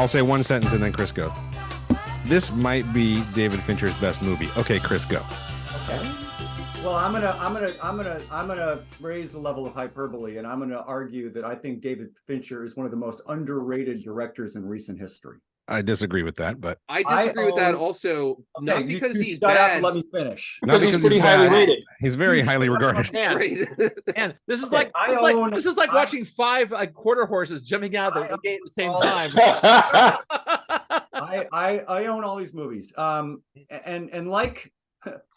I'll say one sentence and then Chris goes. This might be David Fincher's best movie. Okay, Chris, go. Okay. Well, I'm gonna raise the level of hyperbole, and I'm gonna argue that I think David Fincher is one of the most underrated directors in recent history. I disagree with that, but I disagree with that also. Not because he's shut bad. up and let me finish. not because he's pretty highly rated. He's very highly regarded. Man, this is like watching five quarter horses jumping out the gate at the same time. I own all these movies. And like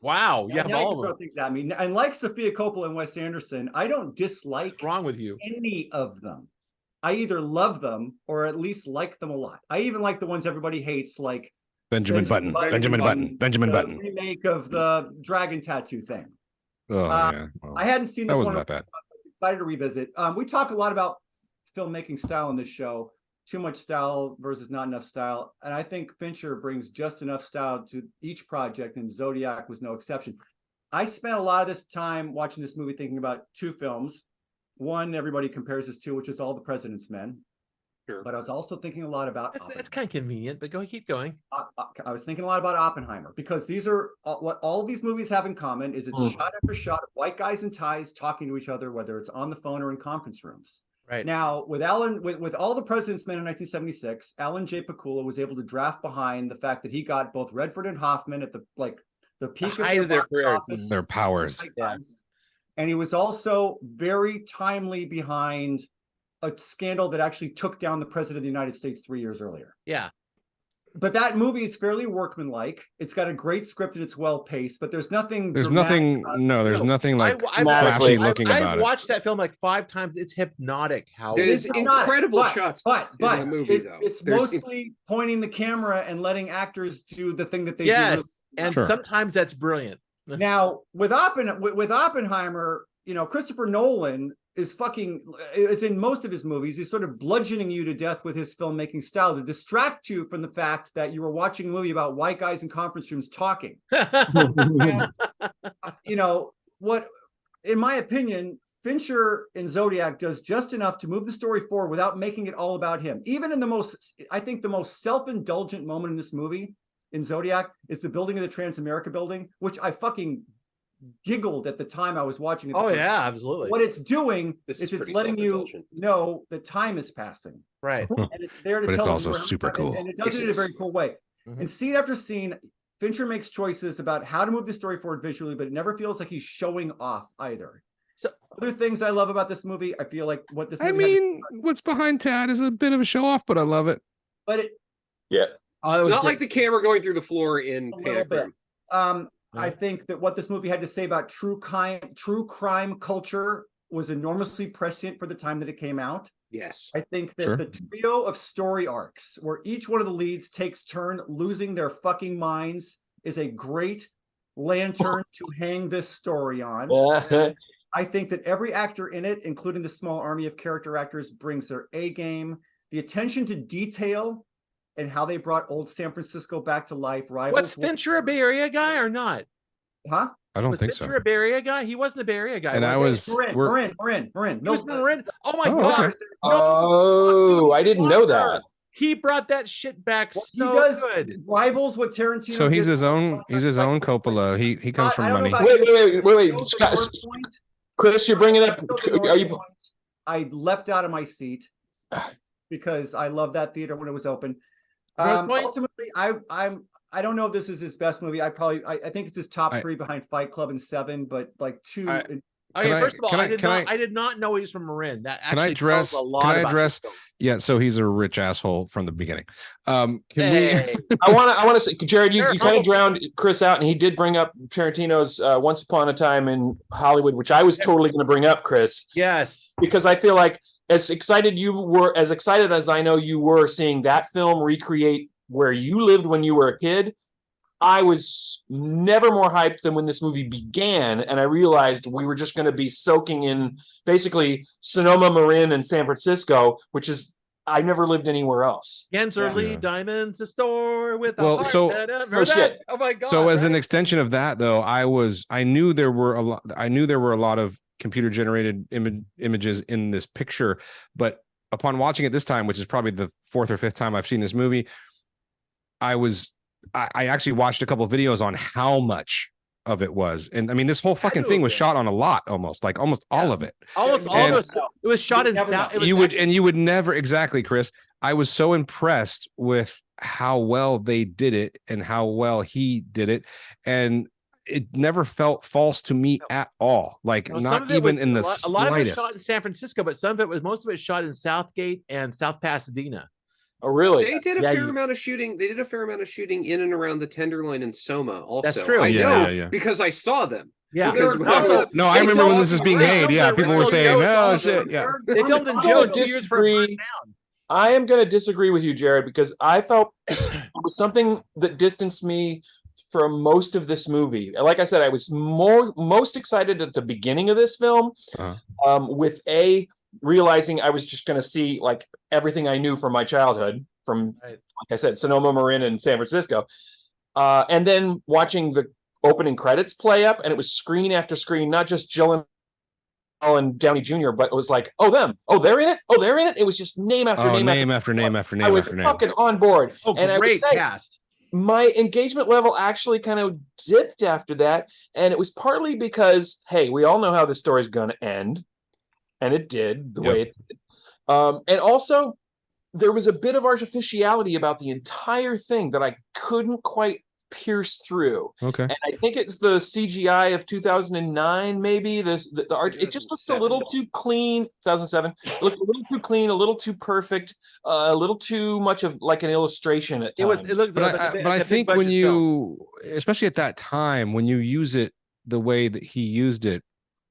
wow, you have all of them. Things at me. And like Sofia Coppola and Wes Anderson, I don't dislike What's wrong with you? Any of them. I either love them or at least like them a lot. I even like the ones everybody hates, like Benjamin Button. Remake of the dragon tattoo thing. Oh yeah, well, I hadn't seen this. That wasn't that bad. I was excited to revisit. We talk a lot about filmmaking style in this show. Too much style versus not enough style, and I think Fincher brings just enough style to each project, and Zodiac was no exception. I spent a lot of this time watching this movie thinking about two films. One everybody compares this to, which is All the President's Men. Sure. But I was also thinking a lot about that's kind of convenient, but keep going. I was thinking a lot about Oppenheimer, because these are what all these movies have in common is it's shot after shot of white guys in ties talking to each other, whether it's on the phone or in conference rooms. Right. Now, with All the President's Men in 1976, Alan J. Pakula was able to draft behind the fact that he got both Redford and Hoffman at the peak of their careers, their powers. Yeah. And he was also very timely behind a scandal that actually took down the president of the United States 3 years earlier. Yeah. But that movie is fairly workmanlike. It's got a great script and it's well paced, but there's nothing. There's nothing like flashy looking about it. I've watched that film like 5 times. It's hypnotic. How it is incredible shots. But it's mostly pointing the camera and letting actors do the thing that they do. Yes, and sometimes that's brilliant. Now with Oppenheimer, Christopher Nolan is in most of his movies. He's sort of bludgeoning you to death with his filmmaking style to distract you from the fact that you were watching a movie about white guys in conference rooms talking. And, what, in my opinion, Fincher in Zodiac does just enough to move the story forward without making it all about him. Even in the most self-indulgent moment in this movie, in Zodiac, is the building of the Transamerica building, which I fucking giggled at the time I was watching it. Oh yeah, absolutely. What it's doing is it's letting you know that time is passing. Right. And it's there to but tell it's also you super cool. And it does it in a very cool way. And scene after scene, Fincher makes choices about how to move the story forward visually, but it never feels like he's showing off either. So other things I love about this movie, I feel like what this movie what's behind Tad is a bit of a show off, but I love it. But it's not like the camera going through the floor in Panic Room. I think that what this movie had to say about true crime culture was enormously prescient for the time that it came out. Yes. I think that the trio of story arcs where each one of the leads takes turn losing their fucking minds is a great lantern to hang this story on. I think that every actor in it, including the small army of character actors, brings their A game. The attention to detail and how they brought old San Francisco back to life. Was Fincher a Bay Area guy or not? Huh? I don't think so. Was Fincher a Bay Area guy? He wasn't a Bay Area guy. And I was Marin. No, Marin. Oh my God! Okay. No, I didn't know that. He brought that shit back good. Rivals what Tarantino. So he's his own Coppola. He comes from money. Wait. Chris, you're bringing up. I leapt out of my seat because I love that theater when it was open. Ultimately, I don't know if this is his best movie. I think it's his top 3 behind Fight Club and Seven, but like 2. First of all, I did not know he was from Marin. That actually can I address? Yeah, so he's a rich asshole from the beginning. I want to say, Jared, you kind of drowned Chris out, and he did bring up Tarantino's Once Upon a Time in Hollywood, which I was totally going to bring up, Chris. Yes, because I feel like as excited as I know you were seeing that film recreate where you lived when you were a kid, I was never more hyped than when this movie began, and I realized we were just going to be soaking in basically Sonoma, Marin, and San Francisco, which is I never lived anywhere else. Gensler Diamonds, the store with the heart. Oh my God! So as an extension of that, though, I knew there were a lot of computer generated images in this picture, but upon watching it this time, which is probably the 4th or 5th time I've seen this movie, I actually watched a couple of videos on how much of it was. And I mean, this whole fucking thing was shot on a lot, almost all of it. Almost all of it. It was shot in South. You would never, exactly, Chris. I was so impressed with how well they did it and how well he did it. And it never felt false to me at all. Like, not even in the slightest. A lot of it was shot in San Francisco, but most of it shot in Southgate and South Pasadena. Oh, really? They did a fair amount of shooting. They did a fair amount of shooting in and around the Tenderloin and Soma. Also, that's true. I know because I saw them. Yeah. I remember when this is being made. Yeah, people were saying, "No shit." Yeah, they filmed in Joe 2 years for down. I am going to disagree with you, Jared, because I felt it was something that distanced me from most of this movie. Like I said, I was most excited at the beginning of this film, with realizing I was just going to see like everything I knew from my childhood, from like I said, Sonoma, Marin, and San Francisco, and then watching the opening credits play up, and it was screen after screen, not just Gyllenhaal and Downey Jr., but it was like, they're in it. It was just name after name after name. I was fucking on board. And great cast. My engagement level actually kind of dipped after that, and it was partly because, hey, we all know how this story is going to end. And it did the way it did. And also, there was a bit of artificiality about the entire thing that I couldn't quite pierce through. Okay. And I think it's the CGI of 2009, maybe. The art, it just looked a little too clean. 2007. It looked a little too clean, a little too perfect, a little too much of like an illustration at times. It looked, but I think when you, especially at that time, when you use it the way that he used it,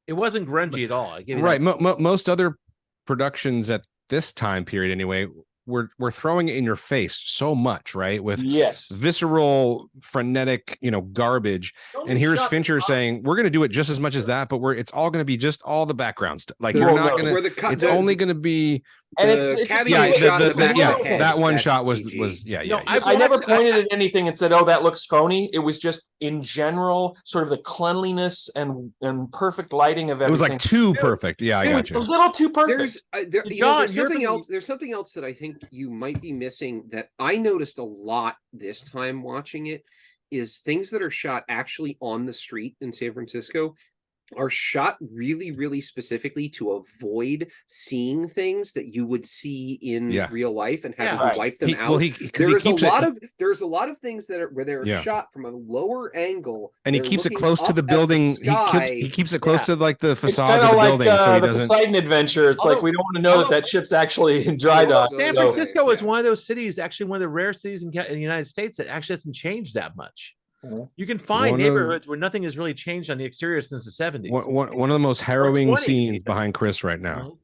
it wasn't grungy at all. Right. Most other productions at this time period, anyway, we're throwing it in your face so much, right? With visceral, frenetic, garbage. And here's Fincher saying, we're going to do it just as much as that, but it's all going to be just all the background stuff. Like, you're not going to, it's only going to be. And that one shot was. I never pointed at anything and said, "Oh, that looks phony." It was just in general, sort of the cleanliness and perfect lighting of everything. It was like too perfect. Yeah, I got you. A little too perfect. There's something else. There's something else that I think you might be missing that I noticed a lot this time watching it, is things that are shot actually on the street in San Francisco are shot really, really specifically to avoid seeing things that you would see in real life and having to wipe them out. There's a lot of things that are where they're shot from a lower angle, and he keeps it close to the building. He keeps it close to like the facades of the building, so he doesn't. Poseidon Adventure. It's like we don't want to know that ship's actually in dry dock. San Francisco is one of those cities, actually one of the rare cities in the United States that actually hasn't changed that much. You can find neighborhoods where nothing has really changed on the exterior since the 70s. One of the most harrowing scenes behind Chris right now.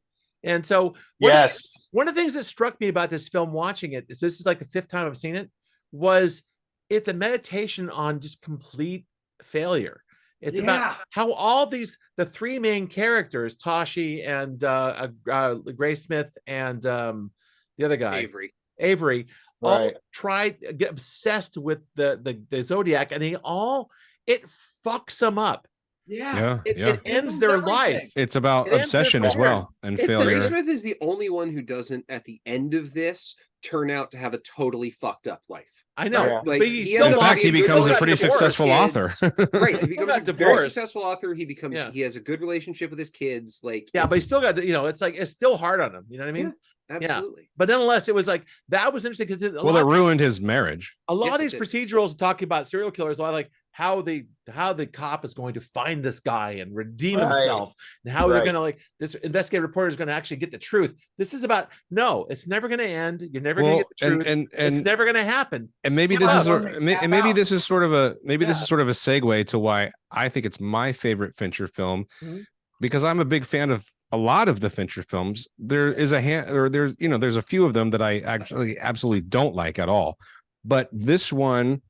And so, one of the things that struck me about this film, watching it, this is like the 5th time I've seen it, was it's a meditation on just complete failure. It's about how all the 3 main characters, Tashi and Gray Smith and the other guy, Avery. All tried to get obsessed with the Zodiac, and it fucks them up. It ends their life. It's about obsession as well and failure. Gray Smith is the only one who doesn't, at the end of this, turn out to have a totally fucked up life. I know. Like, in fact, he becomes a pretty successful author. Right. He becomes a very successful author. He has a good relationship with his kids. Like, but he's still got, it's still hard on him. You know what I mean? Absolutely. Yeah. But nonetheless, it was like, that was interesting because it ruined his marriage. A lot of these procedurals talking about serial killers, a lot like how the cop is going to find this guy and redeem himself, and how they're going to this investigative reporter is going to actually get the truth. This is about, no, it's never going to end. You're never going to get the truth. And it's never going to happen. And maybe this is sort of a segue to why I think it's my favorite Fincher film, because I'm a big fan of a lot of the Fincher films. There is there's a few of them that I actually absolutely don't like at all. But this one,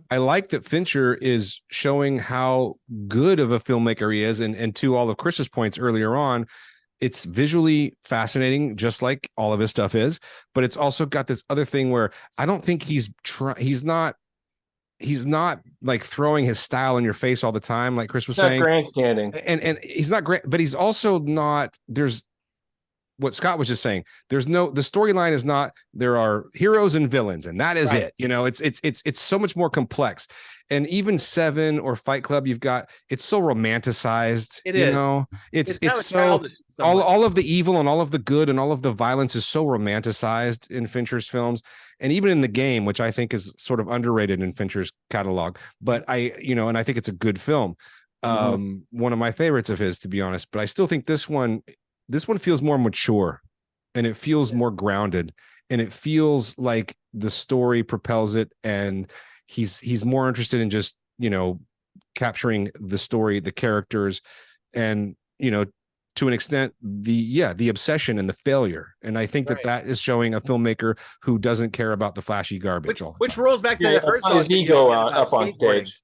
I like that Fincher is showing how good of a filmmaker he is. And to all of Chris's points earlier on, it's visually fascinating, just like all of his stuff is. But it's also got this other thing where I don't think he's not like throwing his style in your face all the time, like Chris was saying. Grandstanding, and he's not great, but he's also not. There's what Scott was just saying. The storyline is not, there are heroes and villains, and that is it. It's so much more complex. And even Seven or Fight Club, it's so romanticized. It is. It's so all of the evil and all of the good and all of the violence is so romanticized in Fincher's films, and even in The Game, which I think is sort of underrated in Fincher's catalog. But I think it's a good film. One of my favorites of his, to be honest. But I still think this one feels more mature, and it feels more grounded, and it feels like the story propels it, and he's more interested in just capturing the story, the characters, and to an extent the obsession and the failure. And I think that is showing a filmmaker who doesn't care about the flashy garbage, which rolls back to the Herzog his ego up on stage.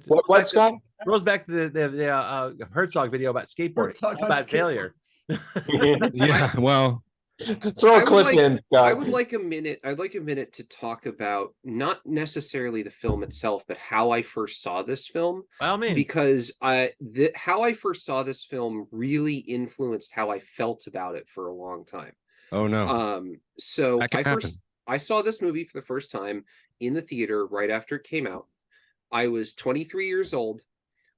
What Scott? Rolls back to the Herzog video about skateboarding, about failure. Yeah, well, throw a clip in, Scott. I'd like a minute to talk about not necessarily the film itself, but how I first saw this film. By all means. Because how I first saw this film really influenced how I felt about it for a long time. Oh no. So I saw this movie for the first time in the theater right after it came out. I was 23 years old.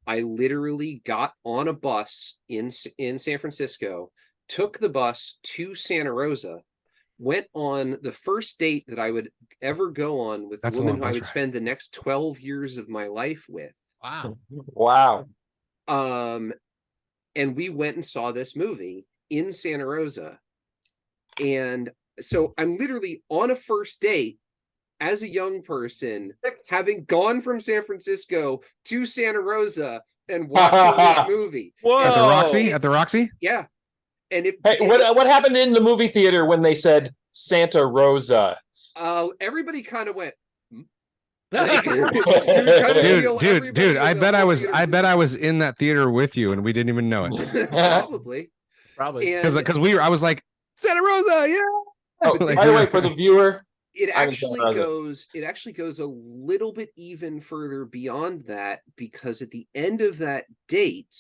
I literally got on a bus in San Francisco, took the bus to Santa Rosa, went on the first date that I would ever go on with a woman who I would spend the next 12 years of my life with. Wow. And we went and saw this movie in Santa Rosa. And so I'm literally on a first date as a young person, having gone from San Francisco to Santa Rosa and watching this movie. Whoa. At the Roxy? Yeah. And what happened in the movie theater when they said Santa Rosa? Everybody kind of went, dude, I bet I was in that theater with you and we didn't even know it. Probably. Because I was like, Santa Rosa, yeah. Oh, by the way, for the viewer, it actually goes a little bit even further beyond that, because at the end of that date,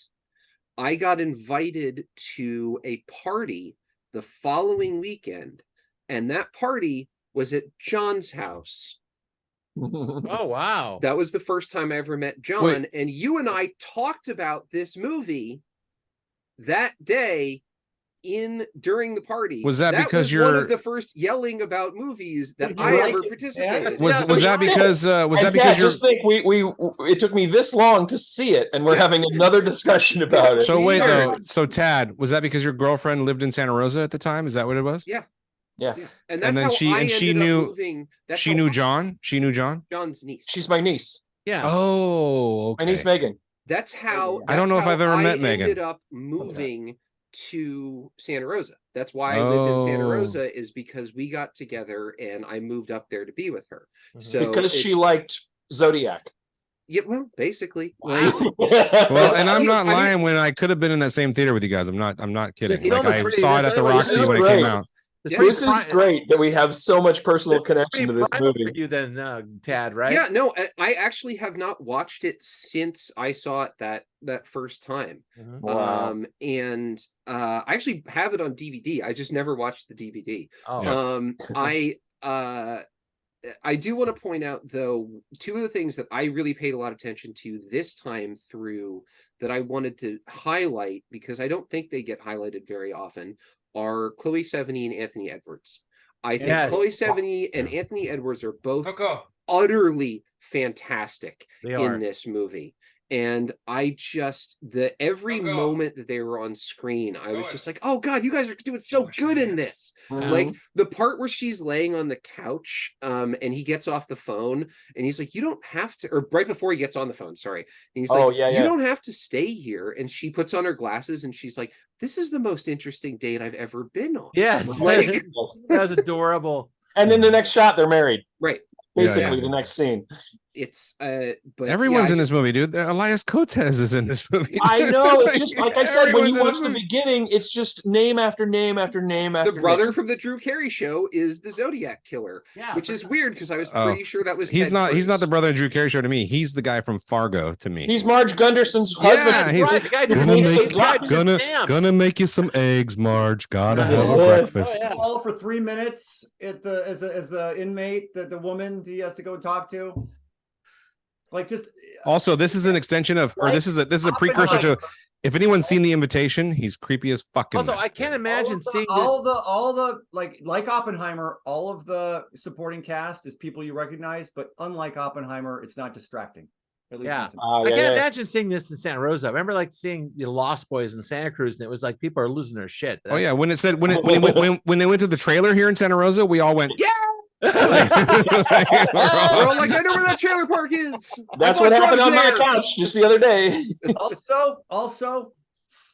I got invited to a party the following weekend, and that party was at John's house. Oh, wow. That was the first time I ever met John. And you and I talked about this movie that day during the party. Was that because you're one of the first yelling about movies that I ever participated? Was that because you're just think it took me this long to see it, and we're having another discussion about it. So wait though, so Tad, was that because your girlfriend lived in Santa Rosa at the time? Is that what it was? Yeah. And then she knew John. She knew John. John's niece. She's my niece. Yeah. Oh, okay. My niece Megan. That's how. I don't know if I've ever met Megan. Ended up moving to Santa Rosa. That's why I lived in Santa Rosa, is because we got together and I moved up there to be with her. So because she liked Zodiac. Yeah, well, basically. Well, and I'm not lying when I could have been in that same theater with you guys. I'm not kidding. Like, I saw it at the Roxy when it came out. This is great that we have so much personal connection to this movie. For you then, Tad, right? Yeah, no, I actually have not watched it since I saw it that first time. Wow. And I actually have it on DVD. I just never watched the DVD. I do want to point out, though, two of the things that I really paid a lot of attention to this time through that I wanted to highlight, because I don't think they get highlighted very often, are Chloe Sevigny and Anthony Edwards. I think Chloe Sevigny and Anthony Edwards are both utterly fantastic in this movie. And I just, every moment that they were on screen, I was just like, oh God, you guys are doing so good in this. Like the part where she's laying on the couch and he gets off the phone and he's like, you don't have to, or right before he gets on the phone, sorry. And he's like, you don't have to stay here. And she puts on her glasses and she's like, this is the most interesting date I've ever been on. Yes. Like, that was adorable. And then the next shot, they're married. Right. Basically, the next scene. it's but everyone's yeah, in this movie, dude. Elias Cotes is in this movie. I know. It's just like I said, when Everyone's you in watch this the movie. beginning, it's just name after name after name after the brother name. from the Drew Carey Show is the Zodiac killer, which is weird because I was pretty sure that was he's Ted not. He's not the Cruz. brother of Drew Carey Show to me. He's the guy from Fargo to me. He's Marge Gunderson's Yeah, husband. he's right. The guy gonna does make the guy does gonna stamps. gonna make you some eggs, Marge. Gotta have a Yeah. breakfast. Oh, yeah. All for 3 minutes at the as the inmate, the woman he has to go talk to. Like just Also, this is an extension of, or this is a precursor to. If anyone's seen The Invitation, he's creepy as fucking. Also, I can't imagine seeing all the like Oppenheimer, all of the supporting cast is people you recognize, but unlike Oppenheimer, it's not distracting. At least Yeah. not to me. Oh, I yeah, can't yeah. imagine seeing this in Santa Rosa. I remember like seeing the Lost Boys in Santa Cruz, and it was like people are losing their shit. Oh yeah, when it said when they went to the trailer here in Santa Rosa, we all went, yeah. We're all like, I know where that trailer park is. That's I what bought happened drugs on my there. couch just the other day. Also,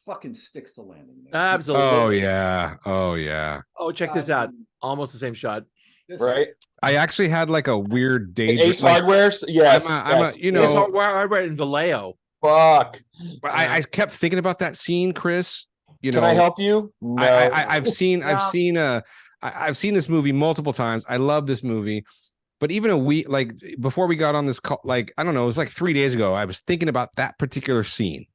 fucking sticks the landing. Man. Absolutely. Oh yeah, oh yeah. Oh, check this out. Almost the same shot. Right? I actually had like a weird daydream. Ace Hardware. Yes. I'm a yes. you know, It's I read in Vallejo. Fuck. I kept thinking about that scene, Chris. You know, Can I help you? No. I've seen this movie multiple times. I love this movie, but even a week like before we got on this call, like I don't know, it was like 3 days ago. I was thinking about that particular scene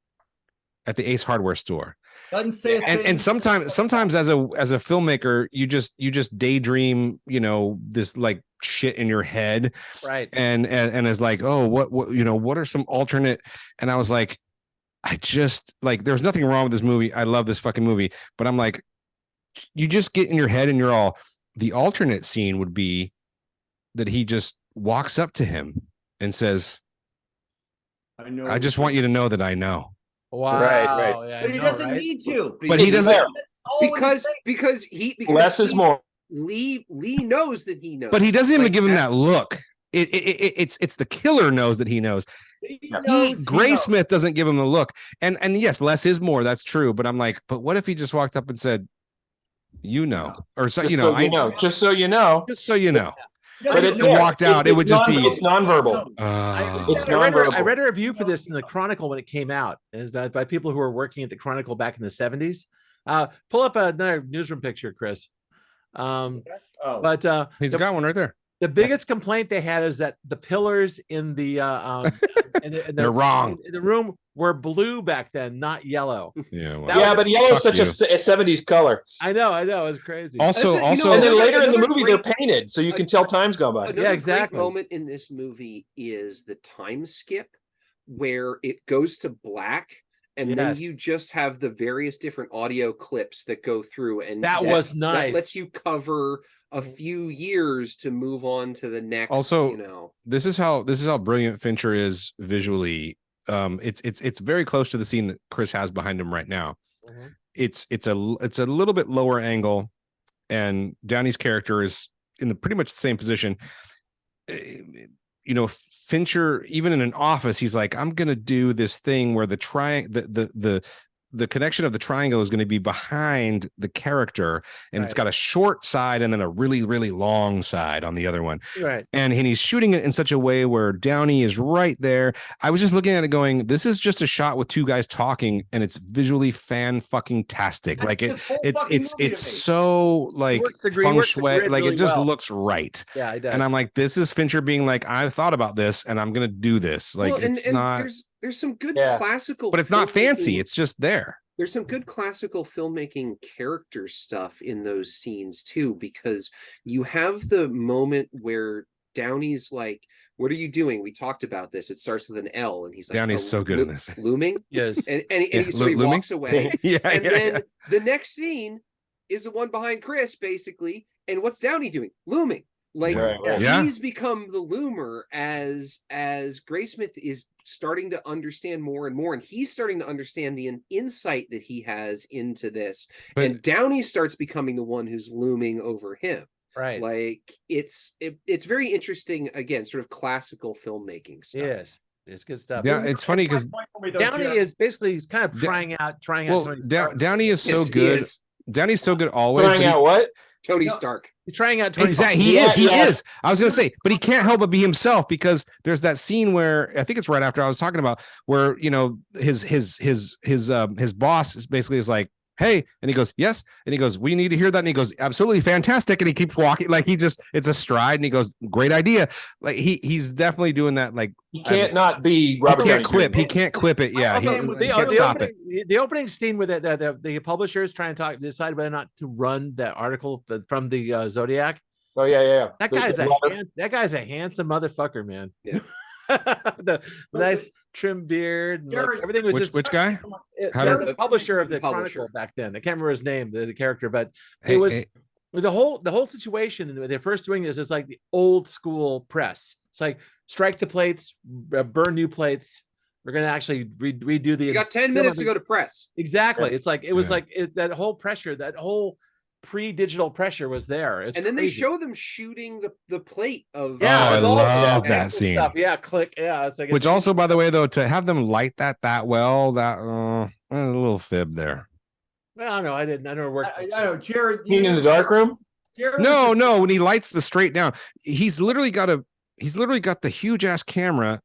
at the Ace Hardware store. Doesn't say a thing. And sometimes as a filmmaker, you just daydream, you know, this like shit in your head, Right. and is like, oh, what you know, what are some alternate? And I was like, I just like, there's nothing wrong with this movie. I love this fucking movie, but I'm like, you just get in your head and you're all, the alternate scene would be that he just walks up to him and says, I know. I just want you to know that I know. Wow. Right. Yeah, But he doesn't need to. But he doesn't. because Less is more. Lee knows that he knows. But he doesn't even Like, give him that that's- look. It's the killer knows that he knows. Graysmith doesn't give him the look. And yes, less is more. That's true. But I'm like, but what if he just walked up and said, you know, or so Just you know, so you know. Just so you know. just so you know. But it walked out, it would just be it's nonverbal. It's I read a review for this in the Chronicle when it came out, and by people who were working at the Chronicle back in the 70s. Pull up another newsroom picture, Chris. But he's got one right there. the biggest complaint they had is that the pillars in the They're wrong. in the room were blue back then, not yellow. Yeah, well, Yeah, but yellow is fuck such a 70s color. I know, it's crazy. Also, You know, also, And then Another- later in the another movie, great- they're painted, so you can tell time's gone by. Another Yeah, great exactly. moment in this movie is the time skip where it goes to black, and then Yes. you just have the various different audio clips that go through, and That was that nice. lets you cover a few years to move on to the next. Also, you know, this is how brilliant Fincher is visually. It's very close to the scene that Chris has behind him right now. Mhm. It's a little bit lower angle, and Downey's character is in the pretty much the same position. You know, Fincher, even in an office, he's like, I'm gonna do this thing where the connection of the triangle is going to be behind the character, and it's Right. got a short side and then a really, really long side on the other one. Right. And he's shooting it in such a way where Downey is right there. I was just looking at it going, this is just a shot with two guys talking, and it's visually fan-fucking-tastic. Like it's so like feng shui, like it just looks right. Yeah, it does. And I'm like, this is Fincher being like, I've thought about this and I'm gonna do this. Like, well, it's not, there's some good Yeah. classical, but it's not fancy. filmmaking- It's just there. There's some good classical filmmaking character stuff in those scenes too, because you have the moment where Downey's like, what are you doing? We talked about this. It starts with an L, and he's like, Downey's "Oh, so good in this. looming." Yes. And Yeah, so he looming? walks away. Yeah, And yeah, then yeah. the next scene is the one behind Chris, basically. And what's Downey doing? Looming. Like Right. Yeah. he's become the loomer as Graysmith is starting to understand more and more, and he's starting to understand the insight that he has into this. But- and Downey starts becoming the one who's looming over him. Right. Like it's very interesting. Again, sort of classical filmmaking stuff. Yes. It's good stuff. Yeah, it's funny because Downey is basically, he's kind of trying out well, Tony Stark. Downey is so Yes, he good. is. Downey's so good always. Trying But out what? Tony Stark. He's trying out Tony Exactly. Stark. He is. I was gonna say, but he can't help but be himself, because there's that scene where I think it's right after I was talking about where, you know, his boss is basically is like, hey, and he goes, yes, and he goes, we need to hear that, and he goes, absolutely fantastic, and he keeps walking, like it's a stride, and he goes, great idea. Like he's definitely doing that. Like He can't not be Robert. he can't Downey quip. Jr. He can't quip it. Yeah, Also, he can't stop it. The opening scene with the publisher is trying to decide whether or not to run that article from the Zodiac. Oh yeah. That guy's a handsome motherfucker, man. Yeah. the nice trim beard, and Jared, everything was just Which guy? the publisher of the Publisher. Chronicle back then. I can't remember his name, the character, but it was the whole situation. When they're first doing this, is like the old school press. It's like strike the plates, burn new plates. We're gonna actually redo the. You got 10 minutes to go to press. Exactly. It's like it was Yeah. like that whole pressure, that whole pre-digital pressure was there. It's And then crazy. they show them shooting the plate of. Yeah, Oh, it's I all love that technical scene. stuff. Yeah, click. Yeah, it's like Which also, by the way, though, to have them light that well, that there's a little fib there. Well, I don't know. I never worked. I know, Jared. Being in the dark room. Jared No, was no, when he lights the straight down, he's literally got the huge ass camera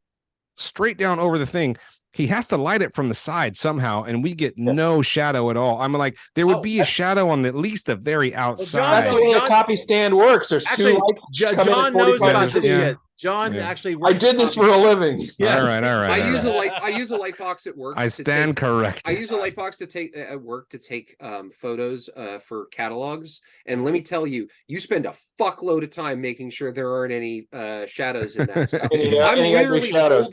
straight down over the thing. He has to light it from the side somehow, and we get no shadow at all. I'm like, there would be a shadow on at least the very outside. That's the way a copy stand works. There's Actually, two lights. John come in at knows 45 about this Yeah. shit. John Yeah. actually. I did this for a living. Yes. All right. I use all right. I use a light box at work. I stand corrected. I use a light box to take at work to take photos for catalogs. And let me tell you, you spend a fuckload of time making sure there aren't any shadows in that stuff. I'm any ugly literally shadows.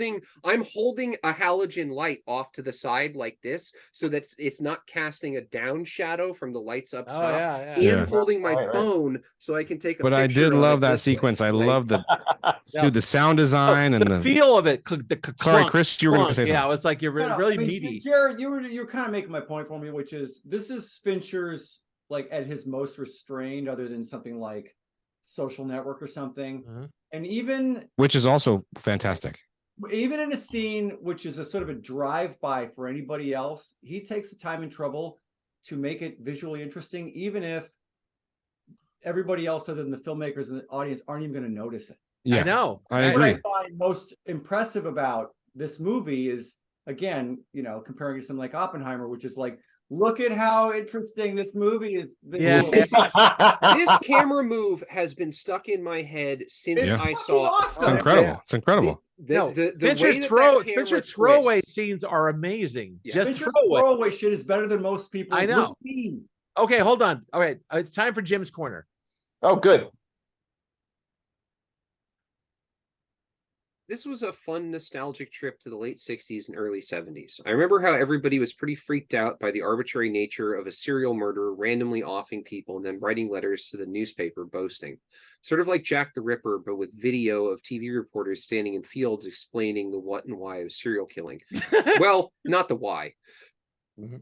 holding a halogen light off to the side like this, so that it's not casting a down shadow from the lights up Oh top. yeah, And yeah. Yeah. holding my Right. phone so I can take a But I picture did of love it that this way. sequence. I Like, love the Yeah. the sound design and the the. feel of it. Sorry, clunk, Chris, you were going to say clunk. something. Yeah, it's like you're No, really I mean, meaty. Jared, you're kind of making my point for me, which is this is Fincher's like at his most restrained, other than something like Social Network or something. Mhm. And even Which is also fantastic. in a scene which is a sort of a drive-by for anybody else, he takes the time and trouble to make it visually interesting, even if everybody else other than the filmmakers and the audience aren't even going to notice it. Yeah, I know. I What agree. I find most impressive about this movie is, again, comparing it to something like Oppenheimer, which is like, look at how interesting this movie is. Yeah. This camera move has been stuck in my head since It's I fucking saw it. awesome. It's incredible. It's incredible. No, the Fincher's way that camera Fincher's throwaway twists. scenes are amazing. Yeah. Just Fincher's throwaway. throwaway shit is better than most people. I know. Okay, hold on. All right, it's time for Jim's corner. Oh, good. This was a fun, nostalgic trip to the late 60s and early 70s. I remember how everybody was pretty freaked out by the arbitrary nature of a serial murderer randomly offing people and then writing letters to the newspaper boasting. Sort of like Jack the Ripper, but with video of TV reporters standing in fields explaining the what and why of serial killing. Well, not the why.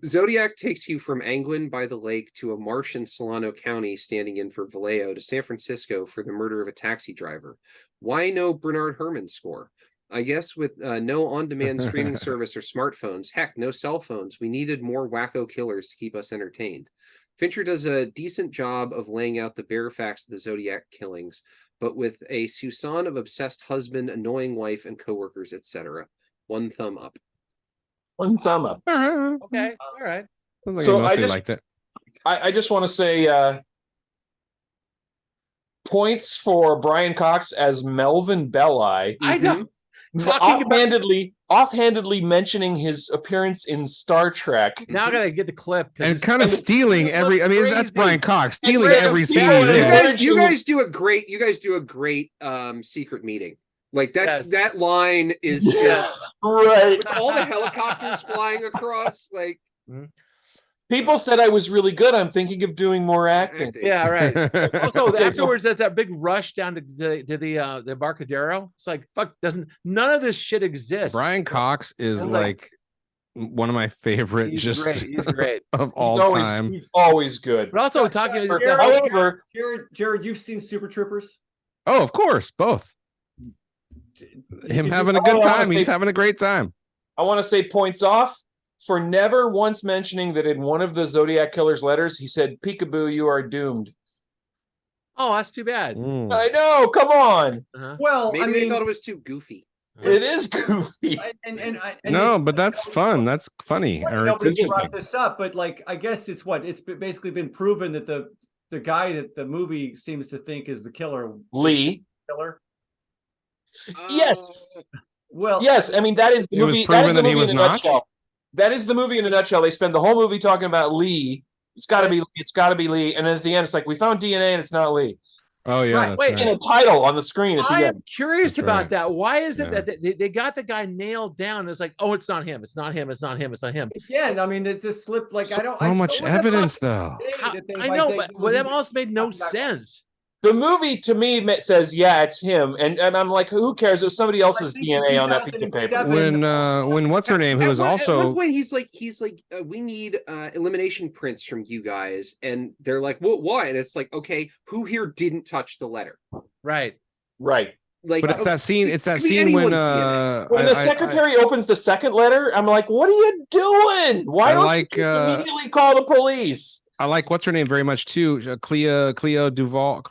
Zodiac takes you from Anglin by the lake to a marsh in Solano County, standing in for Vallejo, to San Francisco for the murder of a taxi driver. Why no Bernard Herrmann score? I guess with no on-demand streaming service or smartphones, heck, no cell phones, we needed more wacko killers to keep us entertained. Fincher does a decent job of laying out the bare facts of the Zodiac killings, but with a Susan of obsessed husband, annoying wife, and coworkers, etc. One thumb up. One thumb up. Okay, all right. Sounds like So you mostly I just- liked it. I just want to say points for Brian Cox as Melvin Belli. I know. Mm-hmm. Talking about Offhandedly mentioning his appearance in Star Trek. now, I gotta get the clip And kind of stealing every. I mean, that's crazy. Brian Cox stealing random every scene people he's in You in. there. guys, you guys do a great. You guys do a great secret meeting. Like Yes. that line is just Right. with all the helicopters flying across. Like People said I was really good. I'm thinking of doing more acting. Yeah, right. Also, Okay, afterwards, there's that big rush down to the Embarcadero. It's like fuck. None of this shit exists. Brian Cox is Sounds like one of my favorite He's just great. He's great. of all He's always, time. He's always good. But also talking about Jared, However, Jared, you've seen Super Troopers? Oh, of course, both. Him You having a just- good I wanna time. He's say- having a great time. I want to say points off for never once mentioning that in one of the Zodiac Killer's letters, he said, "Peekaboo, you are doomed." Oh, that's too bad. I know. Come on. Well, maybe I mean, they thought it was too goofy. It is goofy. No, but that's fun. That's funny. Nobody brought this up, but like, I guess it's basically been proven that the guy that the movie seems to think is the killer, Lee. Yes. Well, yes. I mean, that is the movie. It was proven that he was not. Nutshell. That is the movie in a nutshell. They spend the whole movie talking about Lee. It's got to be. It's got to be Lee. And then at the end, it's like we found DNA and it's not Lee. Oh yeah. Right. That's Wait, right. In a title on the screen at the I end. am curious That's about right. that. Why is it Yeah. that they got the guy nailed down? It's like, oh, it's not him. It's not him. It's not him. It's not him. Again, I mean, it just slipped. Like, I don't. So much evidence, though. I know, but that almost made no sense. The movie to me says, yeah, it's him, and I'm like, who cares? It was somebody else's think DNA on that piece of paper. 2007 When what's her name, who was At also one point he's like, we need elimination prints from you guys, and they're like, well, why? And it's like, okay, who here didn't touch the letter? Right. Right. Like, but it's that scene. It's that could be scene when anyone's DNA. When the secretary opens the second letter, I'm like, what are you doing? Why don't you just immediately call the police? I like what's her name very much too. Clea Duvall.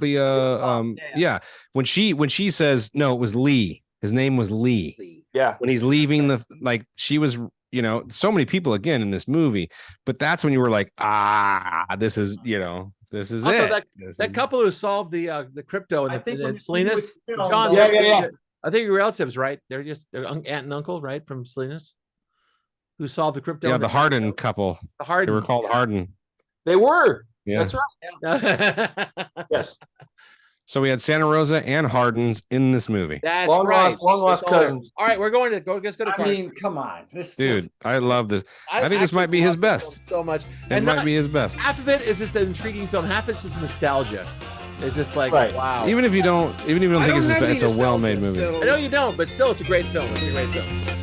Yeah. When she says no, it was Lee. His name was Lee. Yeah. When he's leaving she was, so many people again in this movie, but that's when you were like, this is, this is Also, it. That couple who solved the crypto and Salinas. John, yeah. I think your relatives, right? They're aunt and uncle, right, from Salinas, who solved the crypto. Yeah, the Harden couple. The Harden. They were called Harden. They were. Yeah. That's right. Yes. So we had Santa Rosa and Hardens in this movie. That's long right. lost cousins. All right, we're going to go. Let's go to I cards. mean, come on, Dude, I love this. I think this might be his best. So much. It might be his best. Half of it is just an intriguing film. Half of it is just nostalgia. It's just like, Right. wow. Even if you don't think it's a well-made movie. So- I know you don't, but still, it's a great film. It's a great film.